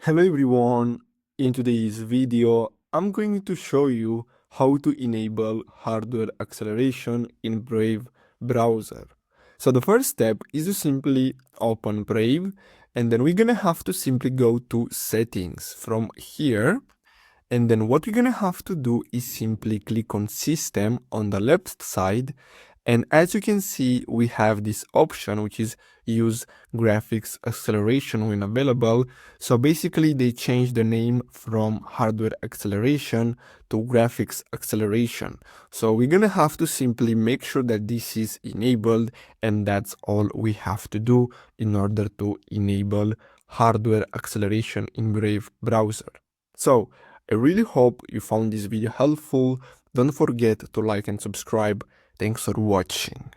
Hello everyone, in today's video I'm going to show you how to enable hardware acceleration in Brave browser. So the first step is to simply open Brave, and then we're gonna have to simply go to settings from here. And then what we're gonna have to do is simply click on system on the left side. And as you can see, we have this option, which is use graphics acceleration when available. So basically they changed the name from hardware acceleration to graphics acceleration. So we're gonna have to simply make sure that this is enabled, and that's all we have to do in order to enable hardware acceleration in Brave browser. So I really hope you found this video helpful. Don't forget to like and subscribe. Thanks for watching.